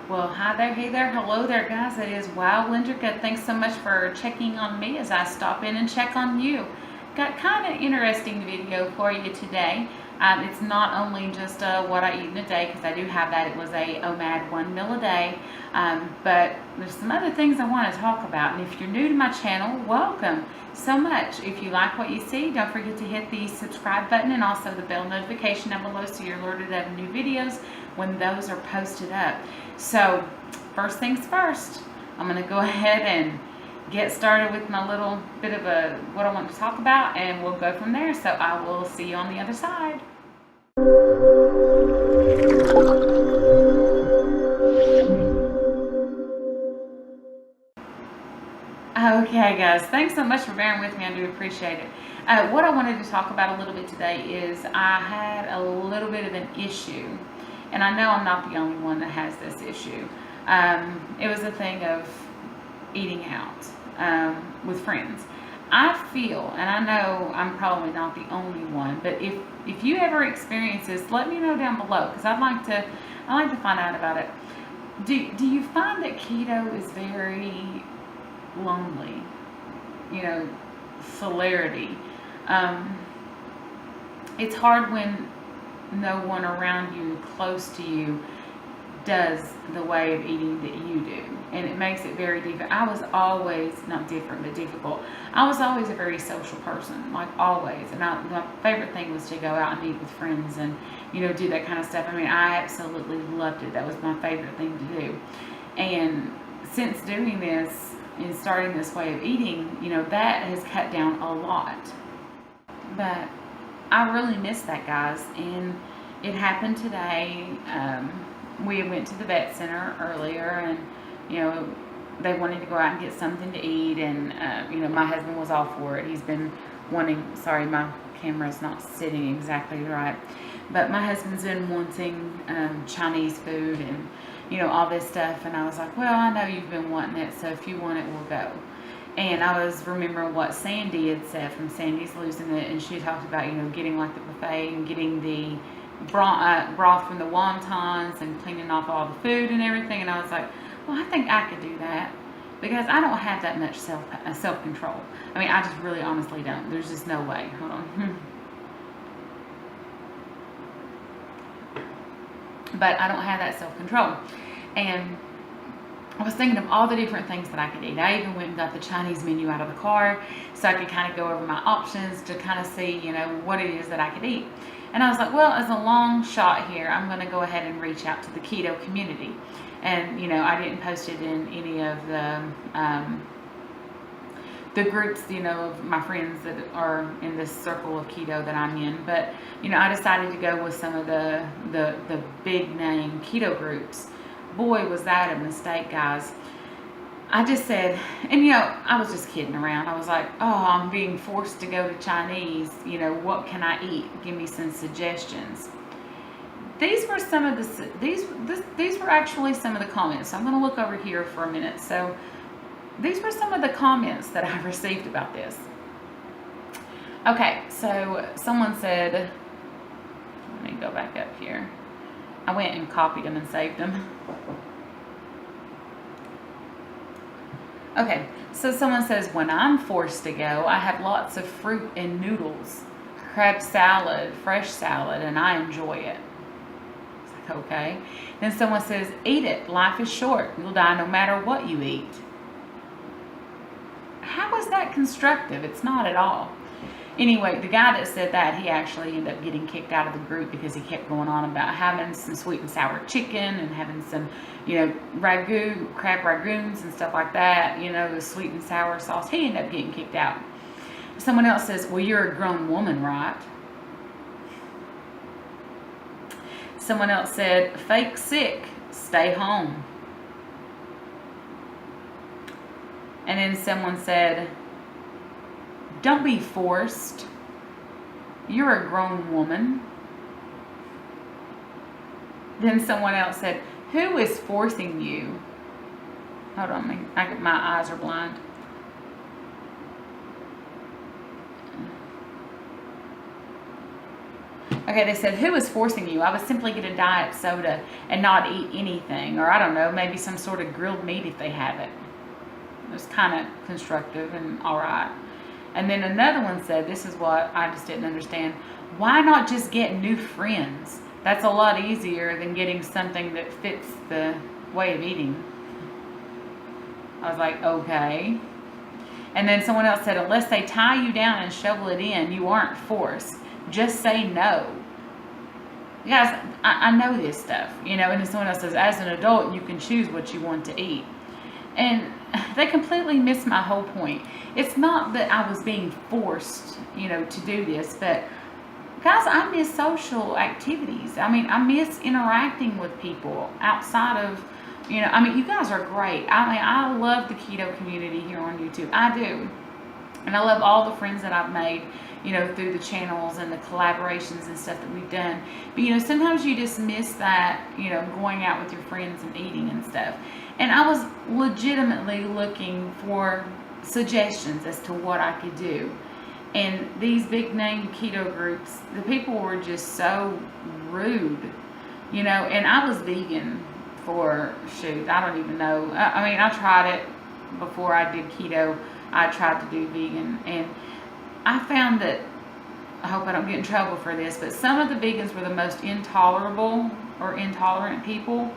Well, hi there, hey there, hello there, guys. It is Wild Lindrica. Thanks so much for checking on me as I stop in and check on you. Got kind of an interesting video for you today. It's not only just what I eat in a day, because I do have that. It was a OMAD 1 meal a day. But there's some other things I want to talk about. And if you're new to my channel, welcome so much. If you like what you see, don't forget to hit the subscribe button and also the bell notification down below so you're alerted of new videos when those are posted up. So first things first, I'm going to go ahead and get started with my little bit of what I want to talk about, and we'll go from there. So I will see you on the other side. Okay, guys, thanks so much for bearing with me. I do appreciate it. What I wanted to talk about a little bit today is I had a little bit of an issue, and I know I'm not the only one that has this issue. It was a thing of eating out with friends. I feel, and I know I'm probably not the only one, but if you ever experience this, let me know down below, because I'd like to find out about it. Do you find that keto is very lonely? You know, celerity. It's hard when no one around you, close to you, does the way of eating that you do, and it makes it very different. I was always, not different, but difficult. I was always a very social person, like always, and my favorite thing was to go out and eat with friends and, you know, do that kind of stuff. I mean, I absolutely loved it. That was my favorite thing to do. And since doing this and starting this way of eating, you know, that has cut down a lot. But I really miss that, guys, and it happened today. We went to the vet center earlier, and, you know, they wanted to go out and get something to eat, and, you know, my husband was all for it. He's been wanting, sorry, my camera's not sitting exactly right, but my husband's been wanting Chinese food and, you know, all this stuff, and I was like, well, I know you've been wanting it, so if you want it, we'll go. And I was remembering what Sandy had said from Sandy's Losing It, and she talked about, you know, getting like the buffet and getting the broth from the wontons and cleaning off all the food and everything. And I was like, well, I think I could do that, because I don't have that much self-control. I mean, I just really honestly don't. There's just no way. Hold on. But I don't have that self-control. And I was thinking of all the different things that I could eat. I even went and got the Chinese menu out of the car so I could kind of go over my options to kind of see, you know, what it is that I could eat. And I was like, well, as a long shot here, I'm going to go ahead and reach out to the keto community. And, you know, I didn't post it in any of the groups, you know, of my friends that are in this circle of keto that I'm in. But, you know, I decided to go with some of the big name keto groups. Boy, was that a mistake, guys. I just said, and, you know, I was just kidding around. I was like, oh, I'm being forced to go to Chinese. You know, what can I eat? Give me some suggestions. These were some of the, these were actually some of the comments. So I'm going to look over here for a minute. So these were some of the comments that I received about this. Okay, so someone said, let me go back up here. I went and copied them and saved them. Okay, so someone says, when I'm forced to go, I have lots of fruit and noodles, crab salad, fresh salad, and I enjoy it. It's like, okay. Then someone says, eat it. Life is short. You'll die no matter what you eat. How is that constructive? It's not at all. Anyway, the guy that said that, he actually ended up getting kicked out of the group because he kept going on about having some sweet and sour chicken and having some, you know, ragu, crab ragoons and stuff like that, you know, the sweet and sour sauce. He ended up getting kicked out. Someone else says, well, you're a grown woman, right? Someone else said, fake sick, stay home. And then someone said, don't be forced. You're a grown woman. Then someone else said, who is forcing you? Hold on, my eyes are blind. Okay, they said, who is forcing you? I would simply get a diet soda and not eat anything. Or I don't know, maybe some sort of grilled meat if they have it. It was kind of constructive and all right. And then another one said, this is what I just didn't understand. Why not just get new friends? That's a lot easier than getting something that fits the way of eating. I was like, okay. And then someone else said, unless they tie you down and shovel it in, you aren't forced. Just say no. Guys, I know this stuff, you know. And then someone else says, as an adult, you can choose what you want to eat. And they completely missed my whole point. It's not that I was being forced, you know, to do this, but guys, I miss social activities. I mean, I miss interacting with people outside of, you know, I mean, you guys are great. I mean, I love the keto community here on YouTube. I do. And I love all the friends that I've made, you know, through the channels and the collaborations and stuff that we've done. But, you know, sometimes you just miss that, you know, going out with your friends and eating and stuff. And I was legitimately looking for suggestions as to what I could do. And these big name keto groups, the people were just so rude, you know. And I was vegan for, shoot, I don't even know. I mean, I tried it before I did keto. I tried to do vegan, and I found that, I hope I don't get in trouble for this, but some of the vegans were the most intolerable or intolerant people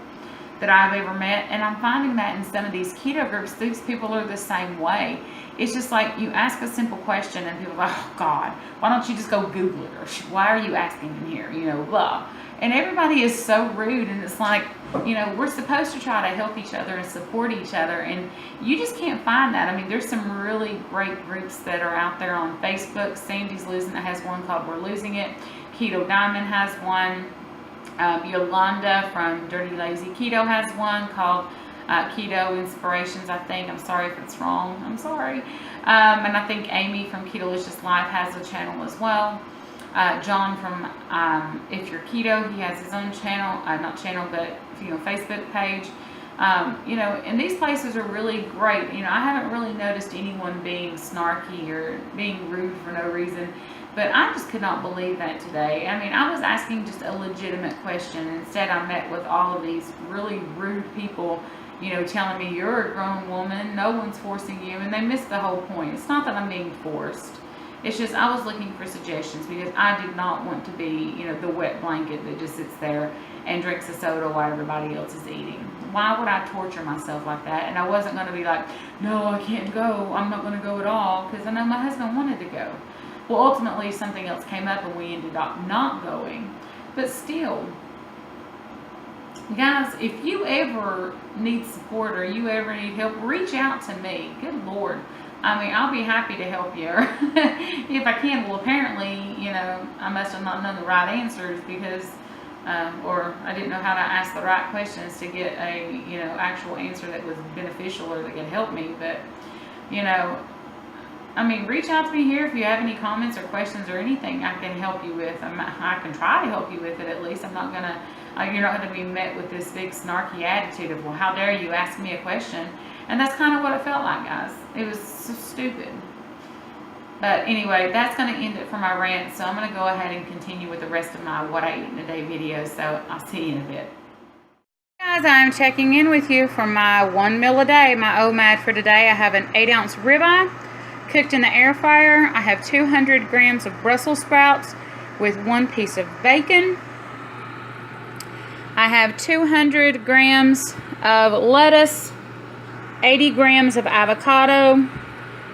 that I've ever met. And I'm finding that in some of these keto groups, these people are the same way. It's just like you ask a simple question and people are like, oh God, why don't you just go Google it? Or why are you asking in here? You know, blah. And everybody is so rude, and it's like, you know, we're supposed to try to help each other and support each other, and you just can't find that. I mean, there's some really great groups that are out there on Facebook. Sandy's Losing It has one called We're Losing It. Keto Diamond has one. Yolanda from Dirty Lazy Keto has one called Keto Inspirations, I think. I'm sorry if it's wrong. I'm sorry. And I think Amy from Ketolicious Life has a channel as well. John from If You're Keto, he has his own channel, not channel, but, you know, Facebook page. You know, and these places are really great. You know, I haven't really noticed anyone being snarky or being rude for no reason. But I just could not believe that today. I mean, I was asking just a legitimate question. Instead, I met with all of these really rude people, you know, telling me, you're a grown woman, no one's forcing you. And they missed the whole point. It's not that I'm being forced. It's just I was looking for suggestions because I did not want to be, you know, the wet blanket that just sits there and drinks a soda while everybody else is eating. Why would I torture myself like that? And I wasn't going to be like, no, I can't go. I'm not going to go at all, because I know my husband wanted to go. Well, ultimately, something else came up and we ended up not going. But still, guys, if you ever need support or you ever need help, reach out to me. Good Lord. I mean, I'll be happy to help you. If I can. Well, apparently, you know, I must have not known the right answers because, or I didn't know how to ask the right questions to get a, you know, actual answer that was beneficial or that could help me. But, you know, I mean, reach out to me here if you have any comments or questions or anything I can help you with. I can try to help you with it at least. I'm not going to, you're not going to be met with this big snarky attitude of, well, how dare you ask me a question? And that's kind of what it felt like, guys. It was so stupid. But anyway, that's going to end it for my rant. So I'm going to go ahead and continue with the rest of my What I Eat in a Day video. So I'll see you in a bit. Guys, I'm checking in with you for my 1 meal a day, my OMAD for today. I have an 8-ounce ribeye cooked in the air fryer. I have 200 grams of Brussels sprouts with 1 piece of bacon. I have 200 grams of lettuce, 80 grams of avocado,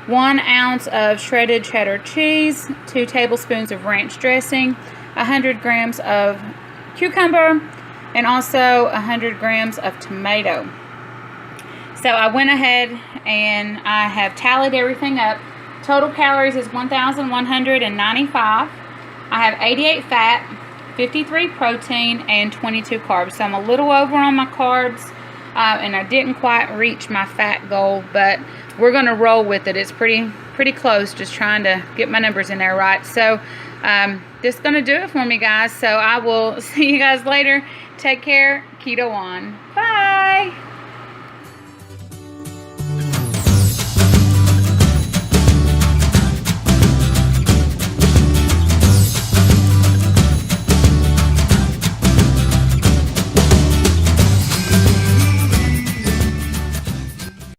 1 ounce of shredded cheddar cheese, 2 tablespoons of ranch dressing, 100 grams of cucumber, and also 100 grams of tomato. So I went ahead and I have tallied everything up. Total calories is 1,195. I have 88 fat, 53 protein, and 22 carbs. So I'm a little over on my carbs, and I didn't quite reach my fat goal, but we're going to roll with it. It's pretty close, just trying to get my numbers in there right. So this is going to do it for me, guys. So I will see you guys later. Take care. Keto on. Bye.